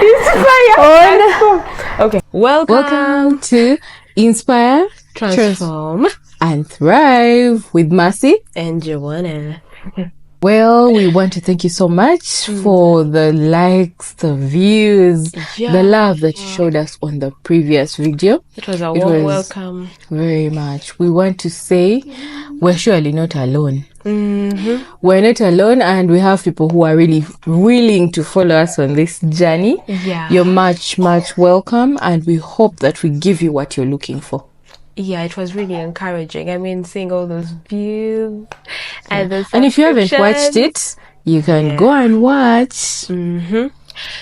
Inspire. Okay. Welcome to Inspire, Transform, and Thrive with Mercy and Joanna. Well, we want to thank you so much for the likes, the views, the love that you showed us on the previous video. It was a warm welcome. Very much. We want to say we're surely not alone. Mm-hmm. We're not alone, and we have people who are really willing to follow us on this journey. Yeah. You're much, much welcome, and we hope that we give you what you're looking for. Yeah, it was really encouraging. I mean, seeing all those views and those and if you haven't watched it, you can go and watch. Mm-hmm.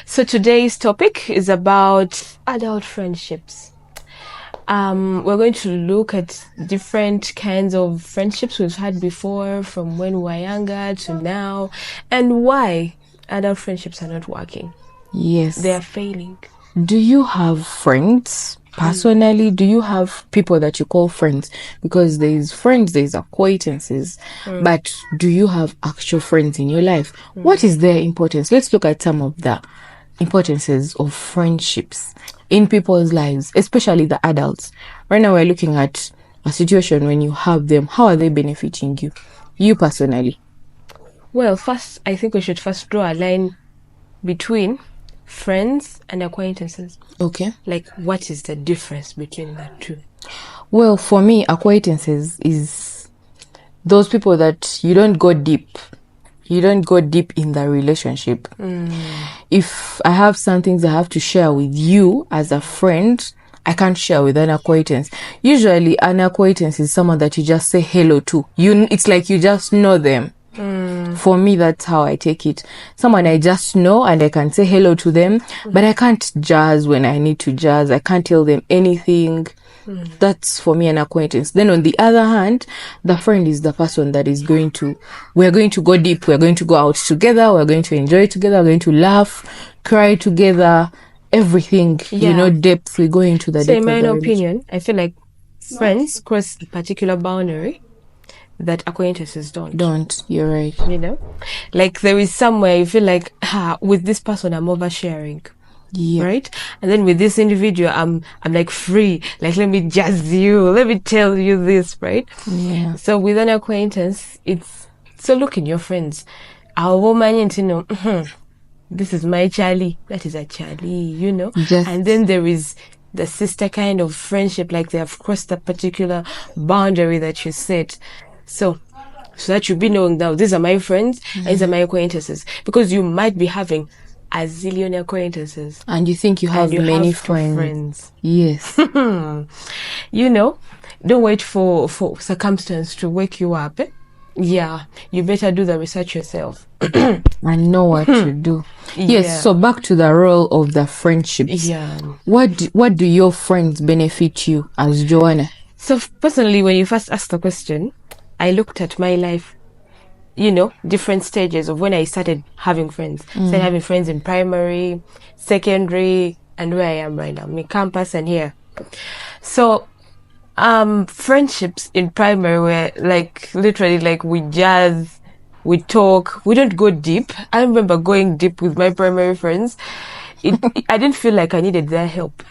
So today's topic is about adult friendships. We're going to look at different kinds of friendships we've had before, from when we were younger to now, and why adult friendships are not working. Yes. They are failing. Do you have friends? Personally, do you have people that you call friends? Because there's friends, there's acquaintances, but do you have actual friends in your life? What is their importance? Let's look at some of the importances of friendships in people's lives, especially the adults. Right now, we're looking at a situation when you have them. How are they benefiting you? You personally. Well, first, I think we should first draw a line between friends and acquaintances. Okay. Like, what is the difference between the two? Well, for me, acquaintances is those people that you don't go deep. You don't go deep in the relationship. If I have some things I have to share with you as a friend, I can't share with an acquaintance. Usually, an acquaintance is someone that you just say hello to. It's like you just know them. For me, that's how I take it. Someone I just know and I can say hello to them, but I can't jazz when I need to jazz. I can't tell them anything. That's for me an acquaintance. Then on the other hand, the friend is the person that is we're going to go deep. We're going to go out together. We're going to enjoy together. We're going to laugh, cry together, everything, depth. We go into the depth. So in my opinion, I feel like friends cross a particular boundary that acquaintances don't. You're right. Like there is somewhere you feel like, with this person I'm oversharing. Yeah. Right? And then with this individual I'm like free. Like, let me jazz you, let me tell you this, right? Yeah. So with an acquaintance, look in your friends. Our woman, this is my Charlie, that is a Charlie, And then there is the sister kind of friendship, like they have crossed a particular boundary that you set. So that you'll be knowing now, these are my friends, and these are my acquaintances. Because you might be having a zillion acquaintances. And you think you have many friends. Yes. Don't wait for circumstance to wake you up. Yeah, you better do the research yourself. And know what to do. Yes, so back to the role of the friendships. Yeah. What do your friends benefit you as Joanna? So personally, when you first asked the question, I looked at my life, different stages of when I started having friends. Started having friends in primary, secondary, and where I am right now, my campus and here. So, friendships in primary were like, literally like we jazz, we talk, we don't go deep. I remember going deep with my primary friends. I didn't feel like I needed their help,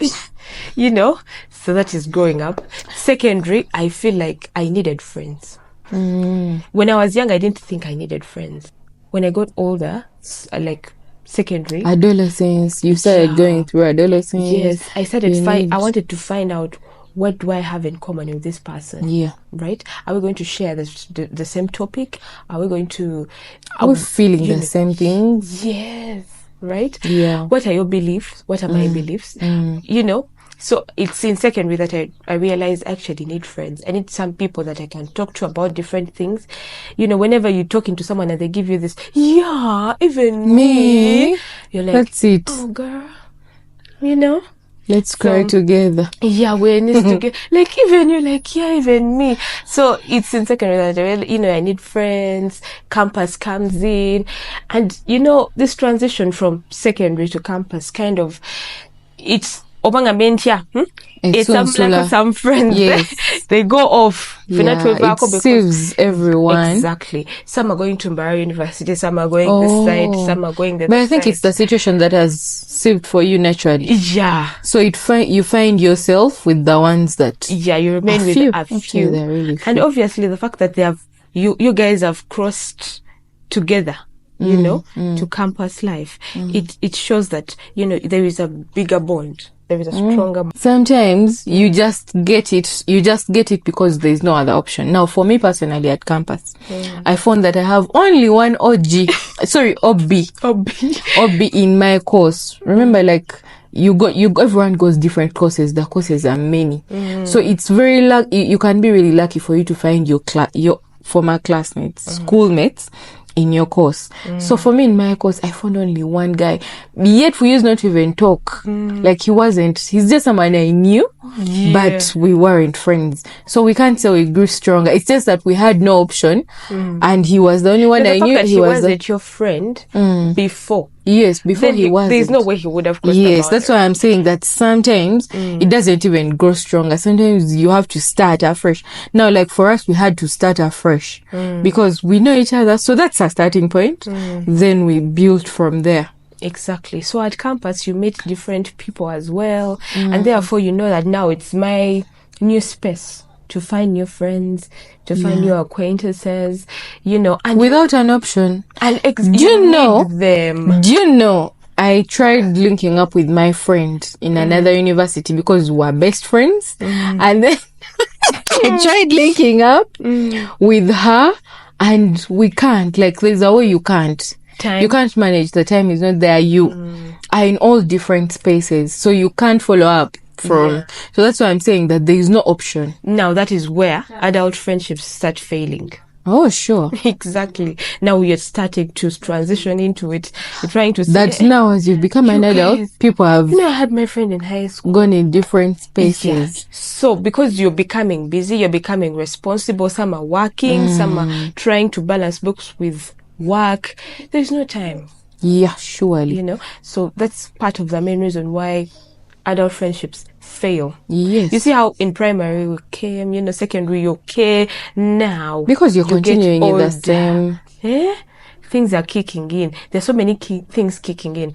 so that is growing up. Secondary, I feel like I needed friends. When I was young, I didn't think I needed friends. When I got older, like secondary, adolescence, you started going through adolescence. Yes, I started I wanted to find out, what do I have in common with this person? Yeah. Right? Are we going to share the same topic? Are we going to... Are we feeling the same things? Yes. Right? Yeah. What are your beliefs? What are my beliefs? So it's in secondary that I realized I actually need friends. I need some people that I can talk to about different things. Whenever you're talking to someone and they give you this, even me. You're like, that's it. Oh, girl. Let's cry together. Yeah, we're in this together. Like, even you're like, even me. So it's in secondary that I need friends. Campus comes in. And, this transition from secondary to campus kind of, it's obanga mentia, it's some like some friends. Yes. They go off. It saves everyone. Exactly. Some are going to Mbarara University, some are going this side, some are going the other But I think it's the situation that has saved for you naturally. Yeah. So you find yourself with the ones that you remain with a few. They're really few. And obviously the fact that they have you guys have crossed together, you know, to campus life. It shows that, you know, there is a bigger bond. There is a stronger bond. Sometimes you just get it because there's no other option. Now, for me personally at campus, I found that I have only one OB in my course. Remember, like, everyone goes different courses. The courses are many. So it's very you can be really lucky for you to find your former classmates, schoolmates in your course. So for me in my course, I found only one guy. Yet we used not to even talk. Like he's just someone I knew, but we weren't friends. So we can't say we grew stronger. It's just that we had no option. And he was the only one I knew. He wasn't your friend before. Yes, before then he was. There's no way he would have crossed. Yes, that's why I'm saying that sometimes it doesn't even grow stronger. Sometimes you have to start afresh. Now, like for us, we had to start afresh because we know each other. So that's a starting point. Then we built from there. Exactly. So at campus, you meet different people as well. And therefore, you know that now it's my new space to find new friends, to find new acquaintances, you know. And without an option. And do you know, I tried linking up with my friend in another university because we were best friends. And then I tried linking up with her and we can't. Like, there's a way you can't. You can't manage. The time is not there. You are in all different spaces. So you can't follow up. So that's why I'm saying that there is no option. Now that is where adult friendships start failing. Oh, sure. Exactly. Now you're starting to transition into it. You're trying to say that now as you've become an adult, people have... You know, I had my friend in high school. Gone in different spaces. Yeah. So because you're becoming busy, you're becoming responsible, some are working, some are trying to balance books with work. There's no time. Yeah, surely. You know, so that's part of the main reason why adult friendships fail. Yes. You see how in primary we came, you know, secondary you okay. Now because you're continuing in the same. Things are kicking in. There's so many things kicking in.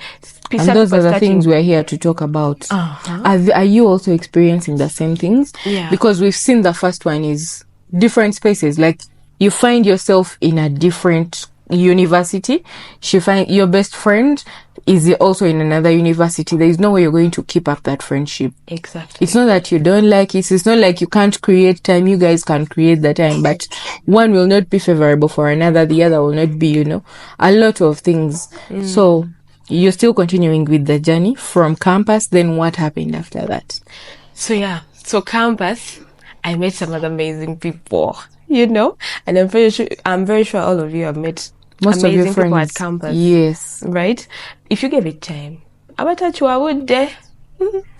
And those are the things we're here to talk about. Are you also experiencing the same things? Yeah. Because we've seen the first one is different spaces. Like you find yourself in a different university. Your best friend is also in another university. There is no way you're going to keep up that friendship. Exactly. It's not that you don't like it. It's not like you can't create time. You guys can create the time, but one will not be favorable for another. The other will not be, you know, a lot of things. So you're still continuing with the journey from campus. Then what happened after that? So campus, I met some other amazing people, you know, and I'm very sure all of you have met most amazing of your friends people at campus. Yes. Right? If you give it time, I would there.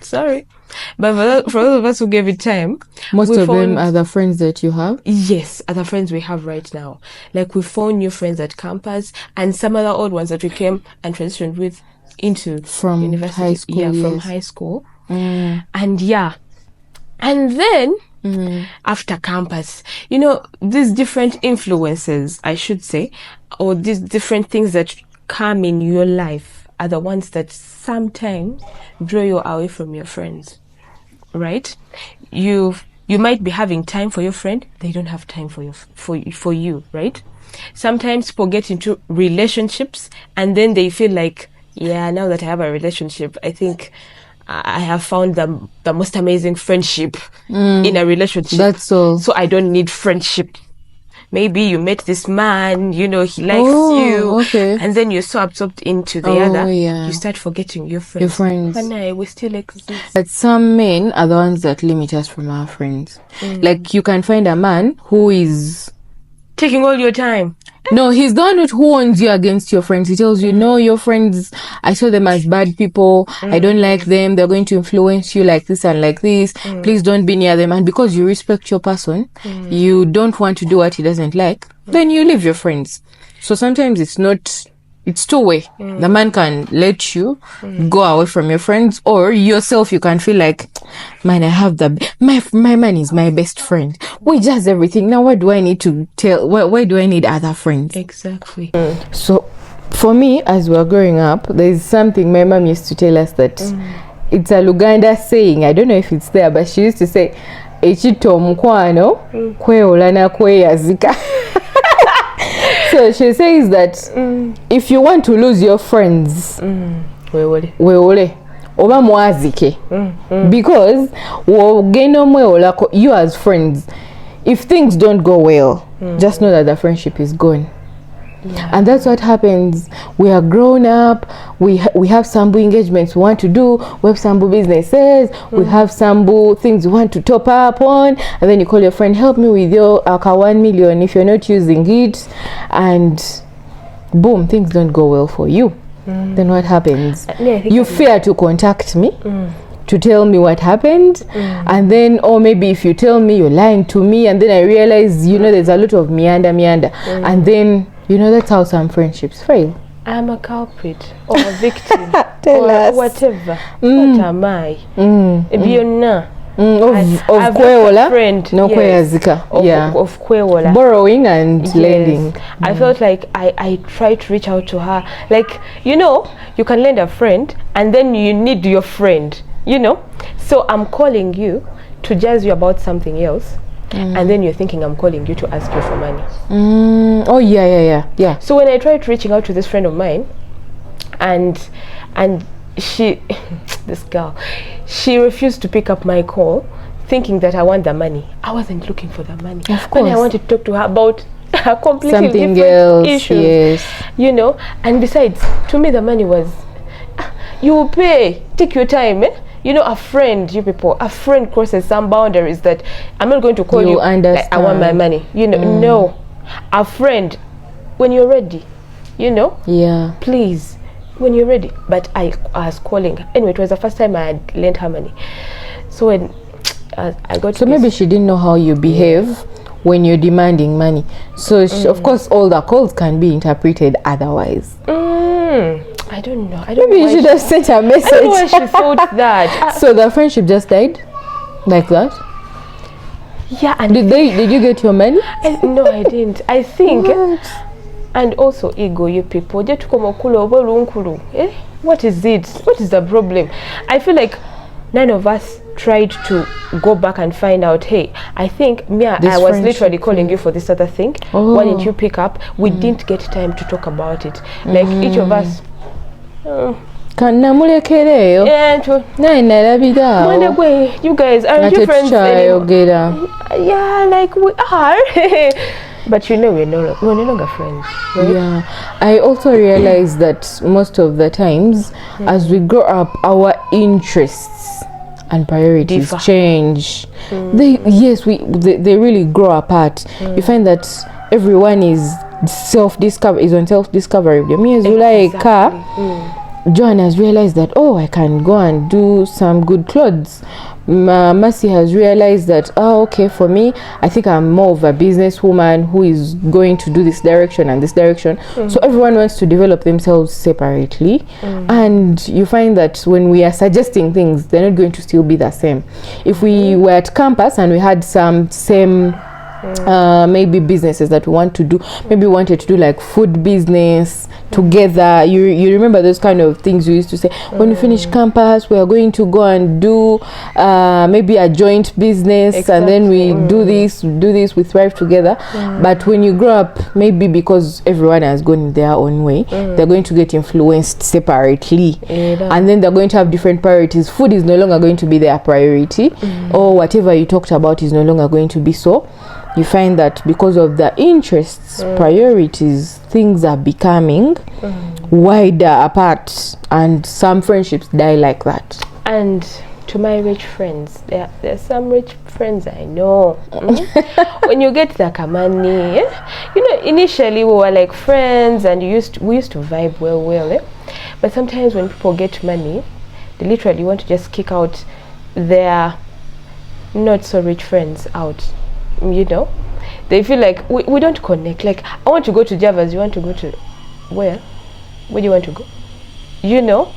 Sorry. But for all of us who gave it time, most of them are the friends that you have? Yes, are the friends we have right now. Like we found new friends at campus and some other old ones that we came and transitioned with into from university. High school. Yeah, from high school. And then after campus, you know, these different influences, I should say, or these different things that come in your life are the ones that sometimes draw you away from your friends, right? You might be having time for your friend, they don't have time for you, right? Sometimes people get into relationships and then they feel like, now that I have a relationship, I think I have found the most amazing friendship in a relationship. That's all. So I don't need friendship. Maybe you met this man, you know, he likes you. Okay. And then you're so absorbed into the other. Yeah. You start forgetting your friends. Your friends. And we still exist. But some men are the ones that limit us from our friends. Like you can find a man who is taking all your time. No, he's the one who warns you against your friends. He tells you, no, your friends, I saw them as bad people. I don't like them. They're going to influence you like this and like this. Please don't be near them. And because you respect your person, you don't want to do what he doesn't like, then you leave your friends. So sometimes it's not it's two-way. The man can let you go away from your friends, or yourself, you can feel like, man, I have my man is my best friend. We does everything. Now, what do I need to tell? Why do I need other friends? Exactly. So, for me, as we were growing up, there's something my mom used to tell us that it's a Luganda saying. I don't know if it's there, but she used to say, "Echito mukwano kweola na kweyazika." So she says that if you want to lose your friends, weole oba mwazike, because you as friends, if things don't go well, just know that the friendship is gone. Yeah. And that's what happens. We are grown up, we have Sambu engagements we want to do, we have Sambu businesses, we have Sambu things we want to top up on, and then you call your friend, help me with your 1 million if you're not using it, and boom, things don't go well for you. Then what happens? You fear to contact me to tell me what happened, and then, or maybe if you tell me, you're lying to me, and then I realize, there's a lot of meander, and then that's how some friendships fail. I'm a culprit or a victim Tell or us. whatever. What am I? Of kweola friend, no yes, kweyazika. of kweola. Borrowing and Yes. lending. I felt like I tried to reach out to her. Like, you can lend a friend and then you need your friend, So I'm calling you to jazz you about something else. And then you're thinking I'm calling you to ask you for money. Oh yeah. So when I tried reaching out to this friend of mine, and she, this girl, she refused to pick up my call, thinking that I want the money. I wasn't looking for the money. Of course. When I wanted to talk to her about a completely Something different else, issues, yes. And besides, to me the money was, you will pay, take your time, a friend, a friend crosses some boundaries that I'm not going to call you like, I want my money. No. A friend, when you're ready, Yeah. please, when you're ready. But I was calling. Anyway, it was the first time I had lent her money. So when I got So maybe she didn't know how you behave when you're demanding money. So of course all the calls can be interpreted otherwise. I don't know. Maybe you should have sent a message. I don't know why she thought that. So the friendship just died like that? Yeah, and Did you get your money? no, I didn't. I think, What? and also ego, you people. What is it? What is the problem? I feel like none of us tried to go back and find out, hey, I think I was literally calling you for this other thing. Why didn't you pick up? We didn't get time to talk about it. Like each of us. Kanamulekereyo. Naye nalabira awo. You guys aren't you friends anymore? Tetukyayogera. Yeah, like we are. But we're no longer friends, right? Yeah, I also realize that most of the times as we grow up, our interests and priorities Differ. change. They really grow apart. You find that everyone is on self-discovery. Joan has realized that, I can go and do some good clothes. Mercy has realized that, okay, for me, I think I'm more of a businesswoman who is going to do this direction and this direction. So everyone wants to develop themselves separately. And you find that when we are suggesting things, they're not going to still be the same. If we were at campus and we had some same maybe businesses that we want to do, maybe we wanted to do like food business together, you remember those kind of things we used to say, when we finish campus we are going to go and do maybe a joint business. Exactly. And then we do this, we thrive together. But when you grow up, maybe because everyone has gone their own way, they're going to get influenced separately. And then they're going to have different priorities. Food is no longer going to be their priority, or whatever you talked about is no longer going to be so. You find that because of the interests, priorities, things are becoming wider apart, and some friendships die like that. And to my rich friends, there's some rich friends I know. When you get the money, initially we were like friends and we used to vibe well. But sometimes when people get money, they literally want to just kick out their not so rich friends out. They feel like we don't connect. Like, I want to go to Java's, you want to go to where? where do you want to go? You know,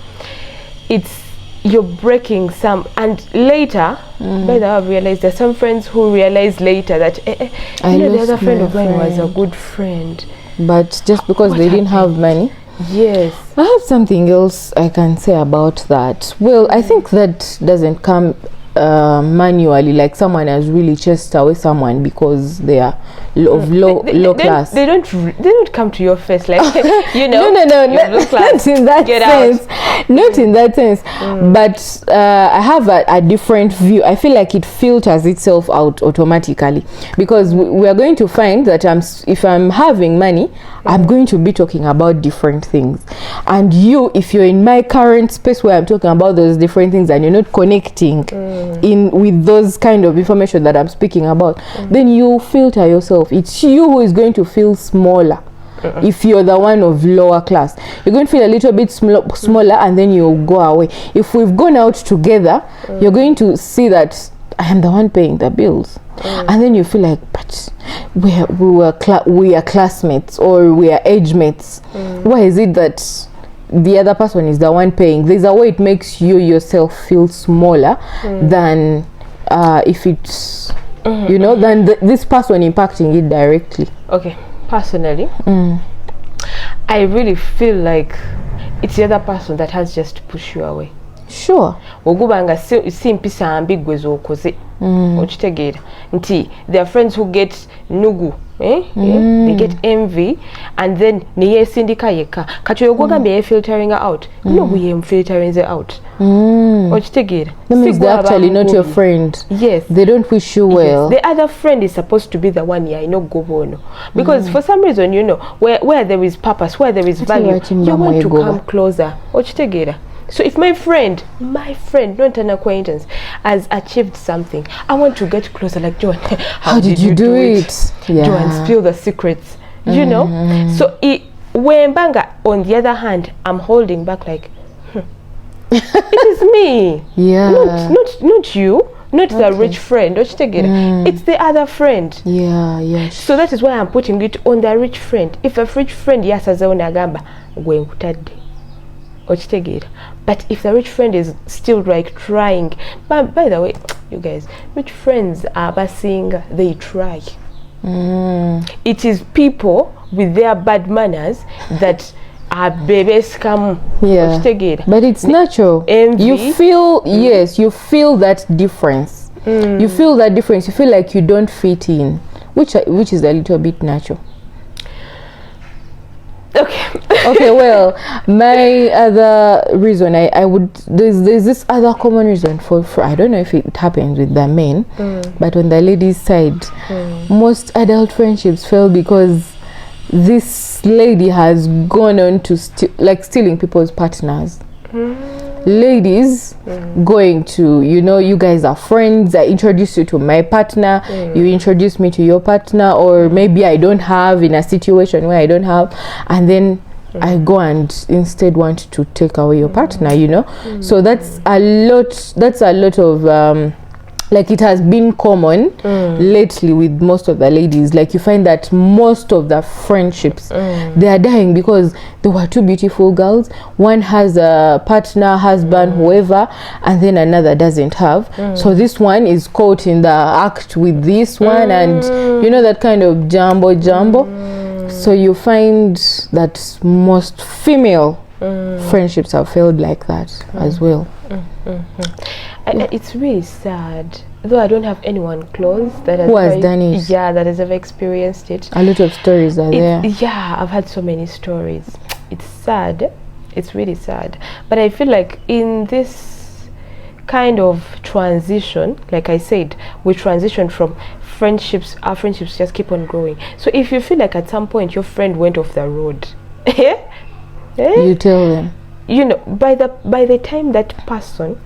it's, you're breaking some, and later, by the way, I've realized there's some friends who realize later that, you know, the other friend of mine was a good friend. But just because they didn't have money. Yes. I have something else I can say about that. Well, I think that doesn't come manually, like someone has really chased away someone because they are low class. They don't come to your face like, you know. No, not in that Get sense. out. Not in that sense. But I have a different view. I feel like it filters itself out automatically, because we are going to find that if I'm having money, I'm going to be talking about different things. And you, if you're in my current space where I'm talking about those different things and you're not connecting in with those kind of information that I'm speaking about, then you filter yourself. It's you who is going to feel smaller. If you're the one of lower class, you're going to feel a little bit smaller, and then you'll go away. If we've gone out together, you're going to see that I am the one paying the bills. And then you feel like, but we are classmates, or we are age mates. Why is it that the other person is the one paying? There's a way it makes you yourself feel smaller than if it's you know, than this person impacting it directly. Okay, personally, I really feel like it's the other person that has just to push you away. Sure. Ogubanga si mpisa ambigwe zokoze. Okitegeera nti there are friends who get nugu, they get envy, and then niye sindika yeka kati ogwagambye filtering out, nugu ye filtering out. Okitegeera that means they're actually not your friend. Yes, they don't wish you well. Yes. The other friend is supposed to be the one you know gobono, because for some reason, you know, where there is purpose, where there is value, you want to come closer. Okitegeera. So if my friend, not an acquaintance, has achieved something, I want to get closer. Like, Joan, how did you do it? Yeah. Joan, spill the secrets. You know. So when Banga, on the other hand, I'm holding back. Like, it is me. Yeah. Not you. Not the rich friend. It's the other friend. Yeah. Yes. So that is why I'm putting it on the rich friend. If a rich friend yasaze onagamba gwe nkutadde. But if the rich friend is still like trying, but by the way, you guys, rich friends are basing, they try. It is people with their bad manners that are babies come. Yeah, but it's natural. Envy. You feel yes, you feel that difference. You feel that difference. You feel like you don't fit in, which is a little bit natural. Okay, well, my other reason I would there's this other common reason for I don't know if it happens with the men, but on the ladies' side, most adult friendships fail because this lady has gone on to stealing people's partners. Ladies going to, you know, you guys are friends, I introduce you to my partner, you introduce me to your partner, or maybe I don't have, in a situation where I don't have, and then I go and instead want to take away your partner, you know. So that's a lot of like it has been common lately with most of the ladies. Like you find that most of the friendships they are dying because they were two beautiful girls. One has a partner, husband, whoever, and then another doesn't have. So this one is caught in the act with this one, and you know, that kind of jumbo. So you find that most female friendships have failed like that as well. It's really sad, though I don't have anyone close that has done it. Yeah, that has ever experienced it. A lot of stories are there. Yeah, I've had so many stories. It's sad. It's really sad. But I feel like in this kind of transition, like I said, we transition from friendships. Our friendships just keep on growing. So if you feel like at some point your friend went off the road, you tell them. You know, by the time that person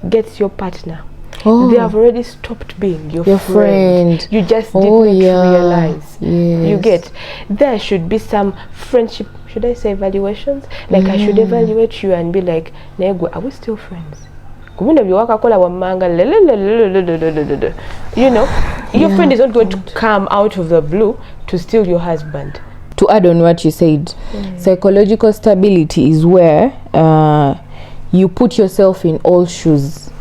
gets your partner, they have already stopped being your friend. You just didn't realize. Yes. You get, there should be some friendship, should I say evaluations? Like I should evaluate you and be like, Nego, are we still friends? You know, your friend is not going to come out of the blue to steal your husband. to add on what you said, psychological stability is where you put yourself in all shoes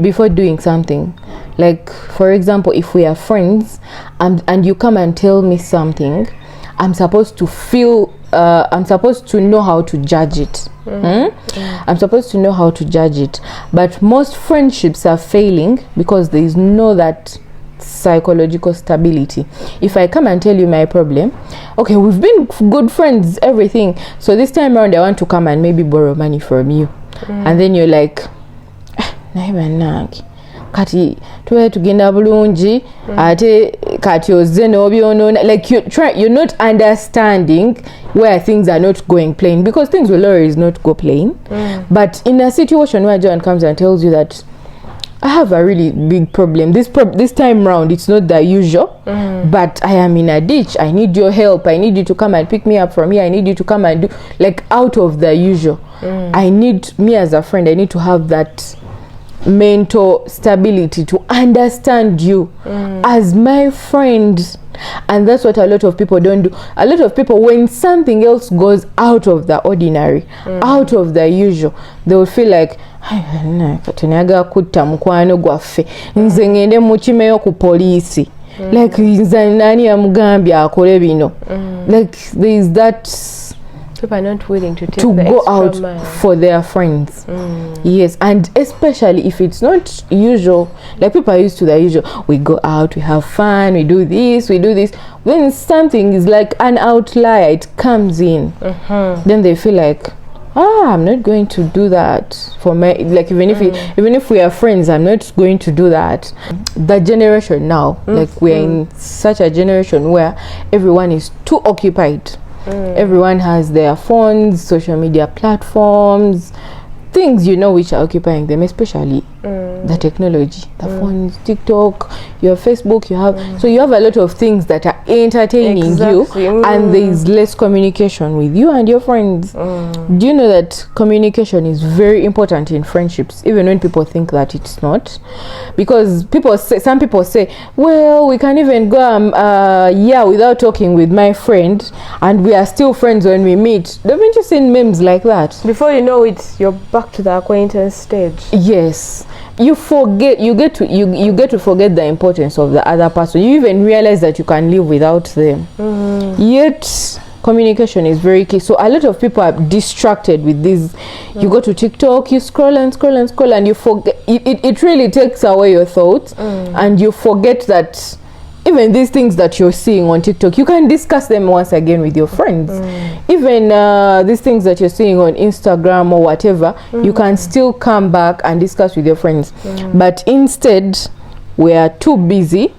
before doing something. Like, for example, if we are friends and you come and tell me something, I'm supposed to feel I'm supposed to know how to judge it. I'm supposed to know how to judge it. But most friendships are failing because there is no that psychological stability. If I come and tell you my problem, okay, we've been good friends, everything, so this time around I want to come and maybe borrow money from you, and then you're like, kati tuwe tugenda bulungi ate kati oze n'obyonona, like you're not understanding where things are not going plain, because things will always not go plain. But in a situation where John comes and tells you that I have a really big problem, this time round it's not the usual, but I am in a ditch, I need your help, I need you to come and pick me up from here, I need you to come and do, like, out of the usual. I need, me as a friend, I need to have that mental stability to understand you as my friend. And that's what a lot of people don't do. A lot of people, when something else goes out of the ordinary, out of the usual, they will feel like, katonaga kutta mukwano gwaffe nze ngende mukimeyo ku poliisi, like nze nani amugambye akole bino. Like there is that, people are not willing to take to the go extra out mile for their friends. Yes, and especially if it's not usual, like people are used to the usual, we go out, we have fun, we do this, when something is like an outlier, it comes in, then they feel like, I'm not going to do that for my, like, even if we are friends, I'm not going to do that. The generation now, like, we're in such a generation where everyone is too occupied. Everyone has their phones, social media platforms, things, which are occupying them, especially the technology, the phones, TikTok, your Facebook, so you have a lot of things that are entertaining you, and there is less communication with you and your friends. Do you know that communication is very important in friendships, even when people think that it's not? Because some people say, well, we can even go without talking with my friend, and we are still friends when we meet. Haven't you seen memes like that? Before you know it, you're back to the acquaintance stage. Yes, you get to forget the importance of the other person. You even realize that you can live without them. Yet communication is very key. So a lot of people are distracted with this. You go to TikTok, you scroll and scroll and scroll, and you forget. It really takes away your thoughts, and you forget that even these things that you're seeing on TikTok, you can discuss them once again with your friends. Even these things that you're seeing on Instagram or whatever, you can still come back and discuss with your friends. But instead, we are too busy.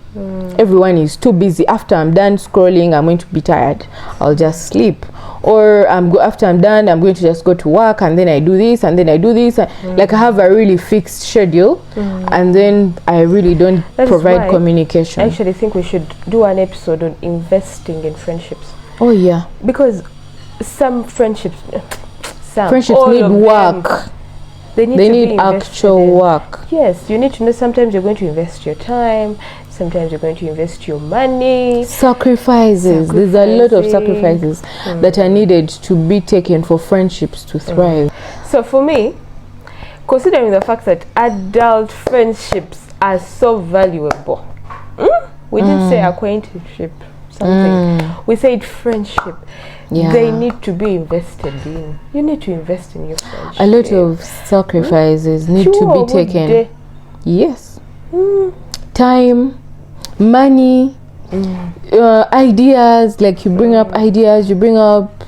Everyone is too busy. After I'm done scrolling, I'm going to be tired. I'll just sleep. Or after I'm done, I'm going to just go to work, and then I do this, and then I do this. Like, I have a really fixed schedule, and then I really don't provide communication. I actually think we should do an episode on investing in friendships. Oh yeah, because some friendships need work. They need actual work. Yes, you need to know sometimes you're going to invest your time, sometimes you're going to invest your money. Sacrifices. There's a lot of sacrifices that are needed to be taken for friendships to thrive. So for me, considering the fact that adult friendships are so valuable, we didn't say acquaintanceship, something. We said friendship. Yeah. They need to be invested in. You need to invest in your friendship. A lot of sacrifices need to be taken. Yes. Time, money, ideas, like you bring up ideas, you bring up,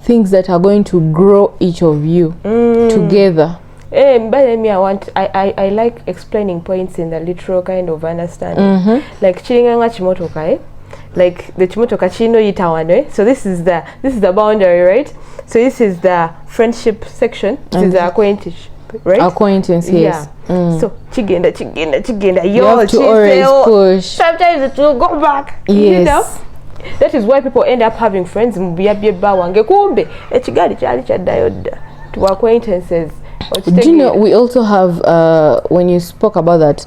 things that are going to grow each of you together. But me, I like explaining points in the literal kind of understanding. Like chiringanga chimotoka, like the chimotoka chino yitawane. So this is the boundary, right? So this is the friendship section. This is the acquaintance, right? Acquaintance, yes. Yeah. So chigenda. You have to always push. Sometimes it will go back. Yes. That is why people end up having friends. Kumbe ekigali kyali kyaddayo to acquaintances. Do you know, we also have when you spoke about that,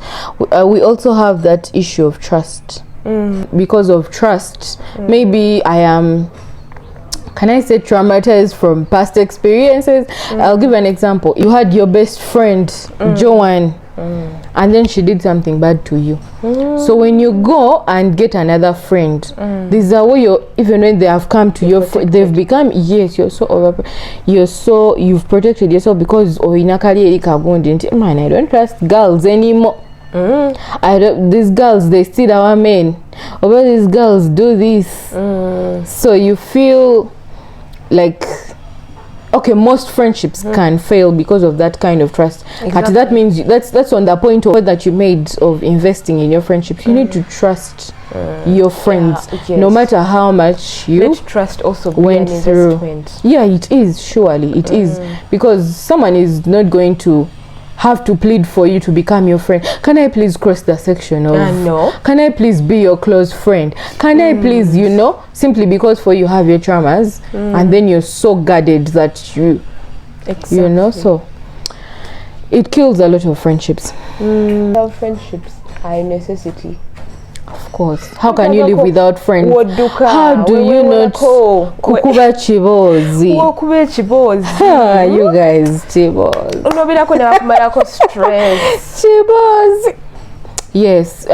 we also have that issue of trust. because of trust. Maybe I am, can I say, traumatized from past experiences? I'll give an example. You had your best friend, Joanne, and then she did something bad to you. So when you go and get another friend, this is how even when they have come to your they've become, yes, you're so you've protected yourself because man, I don't trust girls anymore. These girls, they steal our men, or these girls do this. So you feel like, okay, most friendships can fail because of that kind of trust. But that means that's on the point of that you made of investing in your friendships. You need to trust your friends, no matter how much you let trust also went be an through. investment. Yeah, it is, surely it is, because someone is not going to have to plead for you to become your friend. Can I please cross the section of no? Can I please be your close friend? Can I please, simply because for you have your traumas, and then you're so guarded that you so it kills a lot of friendships. Friendships are a necessity. Of course. How can you live without friends? How do you not kukuba chibozi? You guys, chibozi. Chibozi. Yes,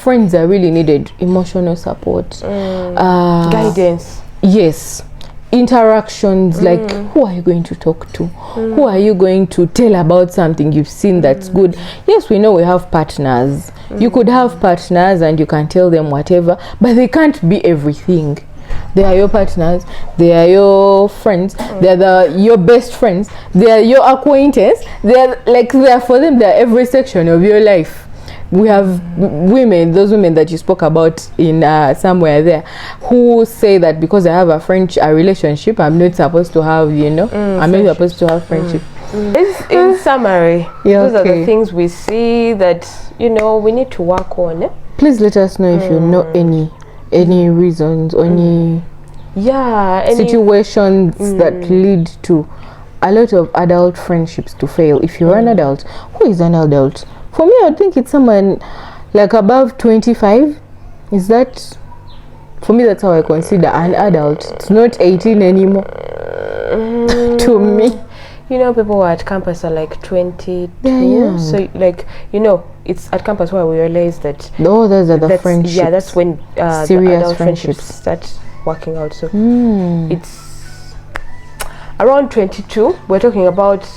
friends are really needed. Emotional support, guidance. Yes, interactions, like who are you going to talk to? Who are you going to tell about something you've seen that's good? Yes, we know we have partners. You could have partners and you can tell them whatever, but they can't be everything. They are your partners, they are your friends, they are your best friends, they are your acquaintance, they are for them, they are every section of your life. We have women, those women that you spoke about in somewhere there, who say that because I have a relationship, I'm not supposed to have, I'm not supposed to have friendship. In summary, those are the things we see that, we need to work on. Please let us know if you know any reasons, any situations that lead to a lot of adult friendships to fail. If you're an adult, who is an adult? For me, I think it's someone like above 25. Is that, for me, that's how I consider an adult. It's not 18 anymore to me. People who are at campus are like 22. So, it's at campus where we realize that. Oh, those are the friendships. Yeah, that's when serious the adult friendships start working out. So, it's around 22. We're talking about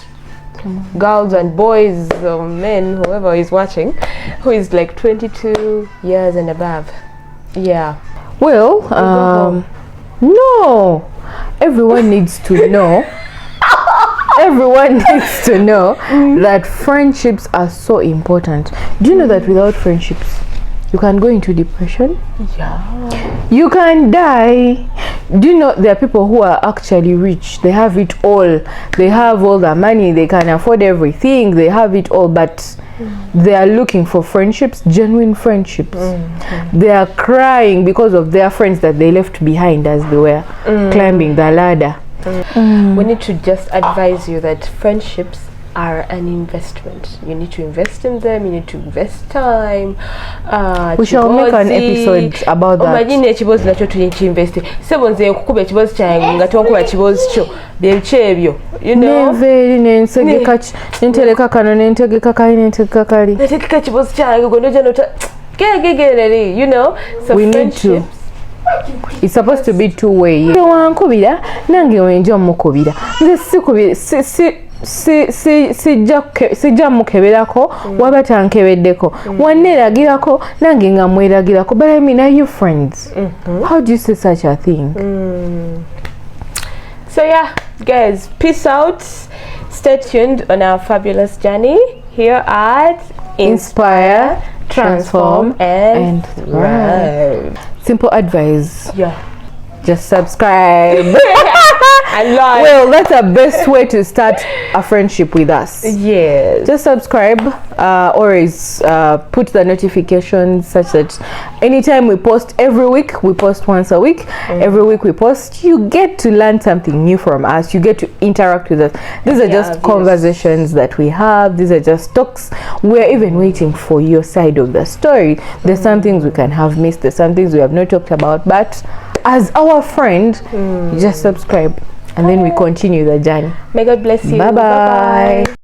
girls and boys, men, whoever is watching, who is like 22 years and above. Yeah. Well, no. Everyone needs to know. Everyone needs to know that friendships are so important. Do you know that without friendships, you can go into depression? Yeah. You can die. Do you know there are people who are actually rich? They have it all. They have all the money. They can afford everything. They have it all, but they are looking for friendships, genuine friendships. They are crying because of their friends that they left behind as they were climbing the ladder. We need to just advise you that friendships are an investment. You need to invest in them. You need to invest time. We shall make an episode about that. Imagine ekibozi nakyo tukiinvesti. Sebo nze nkukuba ekibozi kyange nga tonkuba ekibozi kyo. Byebiki ebyo? Neveeri nentegeka nentereka kano nentegeka kali nentegeka kali. Netegeka ekibozi kyange gwe noja nota gegegereri, So we need to. It's supposed to be two-way. Wankubira nange wenja omukubira. Nze sikubira sijja mukeberako waba tankebeddeko wanneeragirako nange nga mweragirako. But I mean, are you friends? How do you say such a thing? So yeah, guys, peace out. Stay tuned on our fabulous journey here at Inspire, Transform and Thrive. Simple advice. Yeah. Just subscribe. A lot. Well, that's the best way to start a friendship with us. Yes. Just subscribe, always put the notifications such that anytime we post, every week we post once a week, every week we post, you get to learn something new from us, you get to interact with us. These are just conversations that we have, these are just talks. We're even waiting for your side of the story. There's some things we can have missed, there's some things we have not talked about, but as our friend, just subscribe and then we continue the journey. May God bless you. Bye bye.